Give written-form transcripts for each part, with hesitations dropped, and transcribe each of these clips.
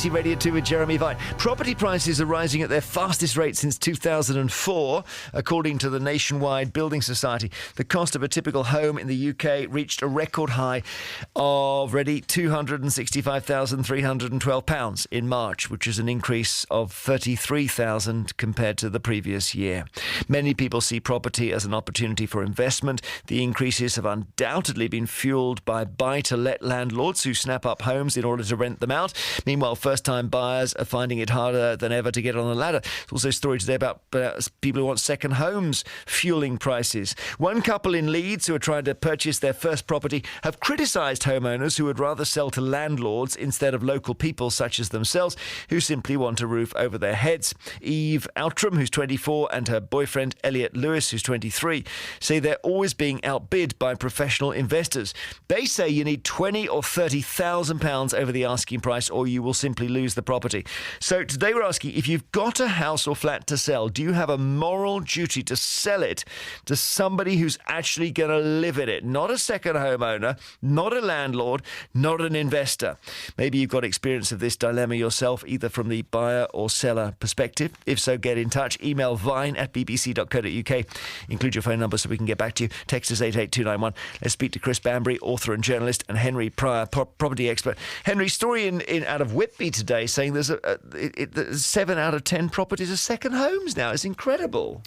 BBC Radio 2 with Jeremy Vine. Property prices are rising at their fastest rate since 2004, according to the Nationwide Building Society. The cost of a typical home in the UK reached a record high of, ready, £265,312 in March, which is an increase of £33,000 compared to the previous year. Many people see property as an opportunity for investment. The increases have undoubtedly been fueled by buy-to-let landlords who snap up homes in order to rent them out. Meanwhile, first-time buyers are finding it harder than ever to get on the ladder. There's also a story today about people who want second homes fueling prices. One couple in Leeds who are trying to purchase their first property have criticised homeowners who would rather sell to landlords instead of local people such as themselves who simply want a roof over their heads. Eve Outram, who's 24, and her boyfriend Elliot Lewis, who's 23, say they're always being outbid by professional investors. They say you need £20,000 or £30,000 over the asking price or you will simply lose the property. So today we're asking, if you've got a house or flat to sell, do you have a moral duty to sell it to somebody who's actually going to live in it? Not a second homeowner, not a landlord, not an investor. Maybe you've got experience of this dilemma yourself, either from the buyer or seller perspective. If so, get in touch. Email vine@bbc.co.uk. Include your phone number so we can get back to you. Text us 88291. Let's speak to Chris Bambery, author and journalist, and Henry Pryor, property expert. Henry, story in out of Whitby today saying there's 7 out of 10 properties are second homes now. It's incredible.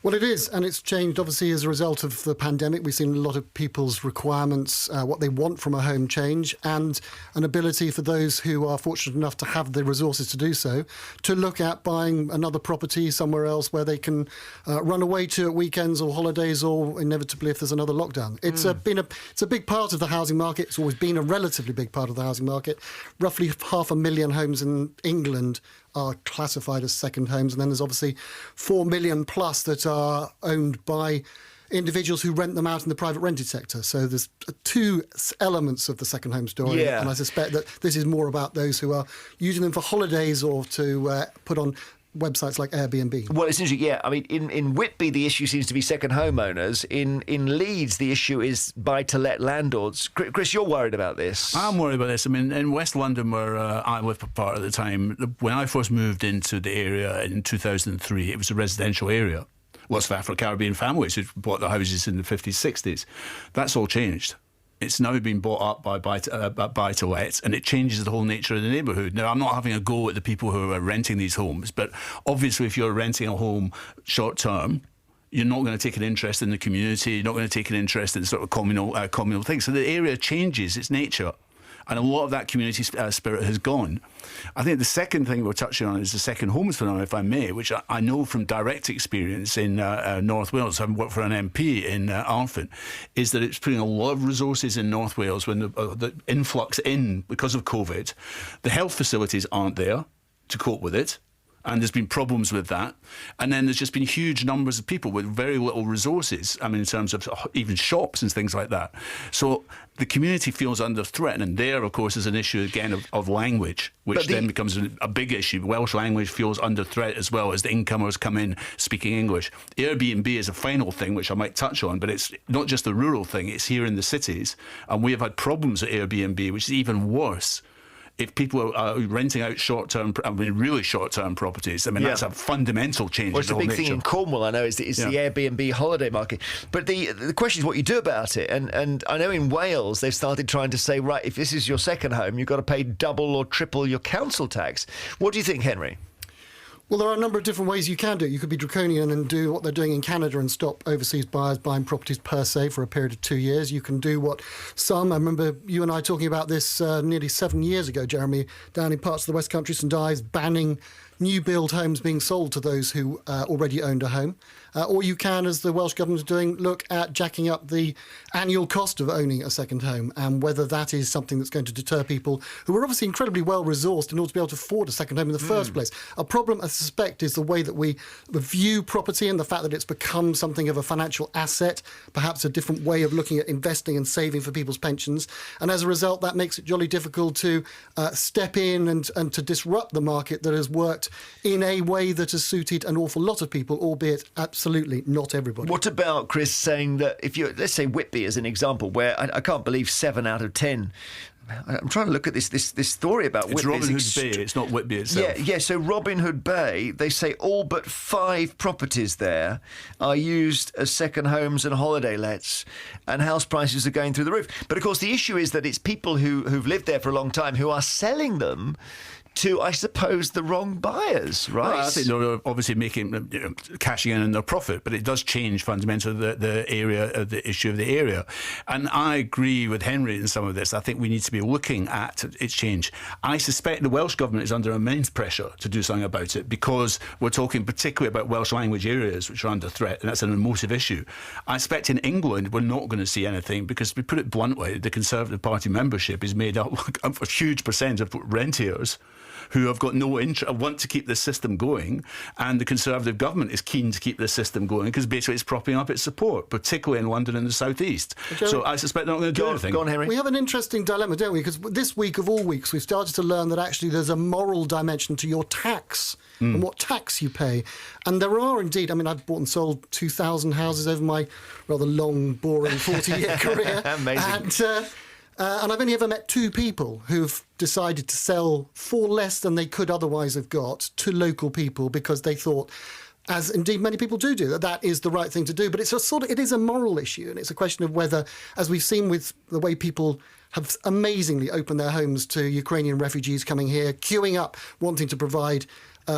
Well, it is, and it's changed, obviously, as a result of the pandemic. We've seen a lot of people's requirements, what they want from a home change, and an ability for those who are fortunate enough to have the resources to do so, to look at buying another property somewhere else where they can run away to at weekends or holidays, or inevitably if there's another lockdown. It's a big part of the housing market. It's always been a relatively big part of the housing market. Roughly 500,000 homes in England are classified as second homes, and then there's obviously 4 million plus that are owned by individuals who rent them out in the private rented sector. So there's two elements of the second home story, and I suspect that this is more about those who are using them for holidays or to put on websites like Airbnb. Well, it's interesting, I mean, in Whitby, the issue seems to be second homeowners. In Leeds, the issue is buy-to-let landlords. Chris, you're worried about this. I'm worried about this. I mean, in West London, where I lived for part of the time, when I first moved into the area in 2003, it was a residential area. Lots of Afro-Caribbean families who bought their houses in the 50s, 60s. That's all changed. It's now been bought up by buy-to-lets, and it changes the whole nature of the neighbourhood. Now, I'm not having a go at the people who are renting these homes, but obviously if you're renting a home short-term, you're not going to take an interest in the community, you're not going to take an interest in sort of communal things. So the area changes its nature, and a lot of that community spirit has gone. I think the second thing we're touching on is the second homes phenomenon, if I may, which I know from direct experience in North Wales, having worked for an MP in Arfin, is that it's putting a lot of resources in North Wales when the influx in because of COVID. The health facilities aren't there to cope with it. And there's been problems with that. And then there's just been huge numbers of people with very little resources, I mean, in terms of even shops and things like that. So the community feels under threat. And there, of course, is an issue, again, of language, which then becomes a big issue. Welsh language feels under threat as well as the incomers come in speaking English. Airbnb is a final thing, which I might touch on, but it's not just a rural thing. It's here in the cities. And we have had problems at Airbnb, which is even worse. If people are renting out really short-term properties, I mean, that's a fundamental change. Well, it's a big thing in Cornwall, I know, is the Airbnb holiday market. But the question is what you do about it. And I know in Wales, they've started trying to say, right, if this is your second home, you've got to pay double or triple your council tax. What do you think, Henry? Well, there are a number of different ways you can do it. You could be draconian and do what they're doing in Canada and stop overseas buyers buying properties per se for a period of 2 years. You can do what I remember you and I talking about this nearly 7 years ago, Jeremy, down in parts of the West Country, St Ives, banning new build homes being sold to those who already owned a home. Or you can, as the Welsh Government is doing, look at jacking up the annual cost of owning a second home and whether that is something that's going to deter people who are obviously incredibly well-resourced in order to be able to afford a second home in the first place. A problem, I suspect, is the way that we view property and the fact that it's become something of a financial asset, perhaps a different way of looking at investing and saving for people's pensions. And as a result, that makes it jolly difficult to step in and to disrupt the market that has worked in a way that has suited an awful lot of people, albeit absolutely not everybody. What about, Chris, saying that if you, let's say Whitby as an example, where I can't believe 7 out of 10 I'm trying to look at this story about It's Whitby's Robin Hood Bay, it's not Whitby itself. Yeah. So Robin Hood Bay, they say all but 5 properties there are used as second homes and holiday lets, and house prices are going through the roof. But of course, the issue is that it's people who've lived there for a long time who are selling them to, I suppose, the wrong buyers, right? Well, I think they're obviously cashing in on their profit, but it does change fundamentally the area, the issue of the area. And I agree with Henry in some of this. I think we need to be looking at its change. I suspect the Welsh Government is under immense pressure to do something about it, because we're talking particularly about Welsh language areas which are under threat, and that's an emotive issue. I expect in England we're not going to see anything, because, to put it bluntly, the Conservative Party membership is made up of a huge percent of rentiers who have got no interest, want to keep this system going, and the Conservative government is keen to keep this system going because basically it's propping up its support, particularly in London and the South East. So I suspect they're not going to do anything. Go on, Henry. We have an interesting dilemma, don't we? Because this week of all weeks, we've started to learn that actually there's a moral dimension to your tax and what tax you pay. And there are indeed, I mean, I've bought and sold 2,000 houses over my rather long, boring 40-year career. Amazing. And I've only ever met 2 people who've decided to sell for less than they could otherwise have got to local people because they thought, as indeed many people do, that is the right thing to do. But it's it is a moral issue, and it's a question of whether, as we've seen with the way people have amazingly opened their homes to Ukrainian refugees coming here, queuing up, wanting to provide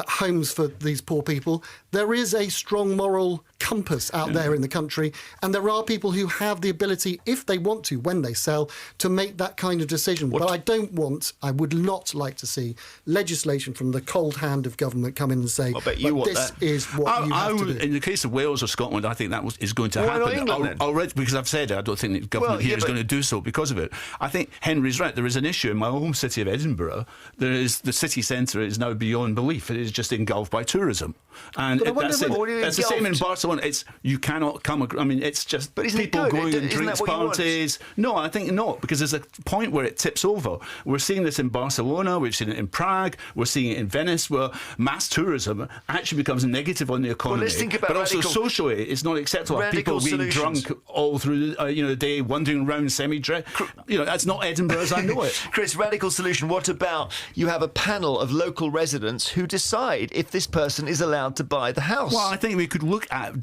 homes for these poor people. There is a strong moral compass out there in the country, and there are people who have the ability, if they want to, when they sell, to make that kind of decision. But I would not like to see legislation from the cold hand of government come in and say, this is what you have to do. In the case of Wales or Scotland, I think that is going to happen. Already, because I've said it, I don't think the government here is going to do so because of it. I think Henry's right. There is an issue in my home city of Edinburgh. The city centre is now beyond belief. It is just engulfed by tourism. And that's the same in Barcelona. You cannot come. I mean, it's just people going and drinks parties. No, I think not, because there's a point where it tips over. We're seeing this in Barcelona. We've seen it in Prague. We're seeing it in Venice, where mass tourism actually becomes negative on the economy. Well, let's think about but also socially, it's not acceptable. People being drunk all through the day, wandering around semi-dressed. That's not Edinburgh as I know it. Chris, radical solution. What about you have a panel of local residents who decide if this person is allowed to buy the house? Well, I think we could look at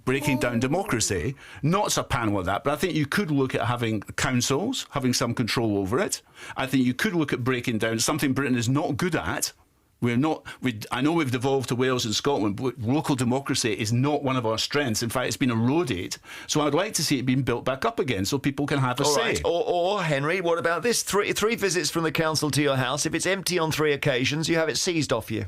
breaking down democracy, not a panel of that, but I think you could look at having councils, having some control over it. I think you could look at breaking down something Britain is not good at. I know we've devolved to Wales and Scotland, but local democracy is not one of our strengths. In fact, it's been eroded. So I'd like to see it being built back up again so people can have a say. Right. Or, Henry, what about this? Three visits from the council to your house. If it's empty on 3 occasions, you have it seized off you.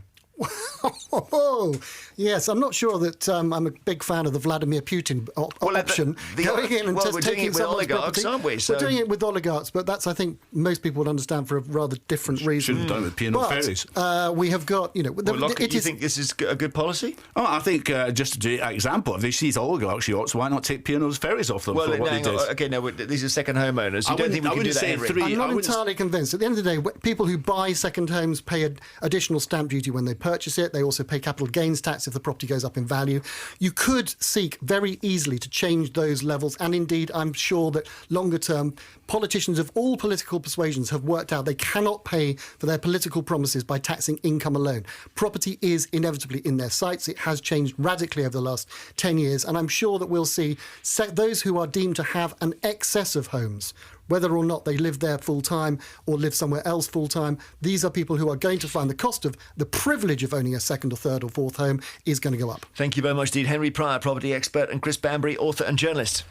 Oh, yes. I'm not sure that I'm a big fan of the Vladimir Putin option. Going in and just taking someone's property. Aren't we? We're doing it with oligarchs, but that's, I think, most people would understand for a rather different reason. Shouldn't have done it with P&O ferries. We have got, you think this is a good policy? Oh, I think, just to do an example, if they seize oligarchs yachts, why not take P&O's ferries off them for what they did? Okay, no, these are second homeowners. You don't think we can do that, Henry? I'm not entirely convinced. At the end of the day, people who buy second homes pay additional stamp duty when they purchase it. They also pay capital gains tax if the property goes up in value. You could seek very easily to change those levels, and indeed I'm sure that longer term politicians of all political persuasions have worked out they cannot pay for their political promises by taxing income alone. Property is inevitably in their sights. It has changed radically over the last 10 years, and I'm sure that we'll see those who are deemed to have an excess of homes, whether or not they live there full-time or live somewhere else full-time, these are people who are going to find the cost of the privilege of owning a second or third or fourth home is going to go up. Thank you very much indeed. Henry Pryor, property expert, and Chris Bambery, author and journalist.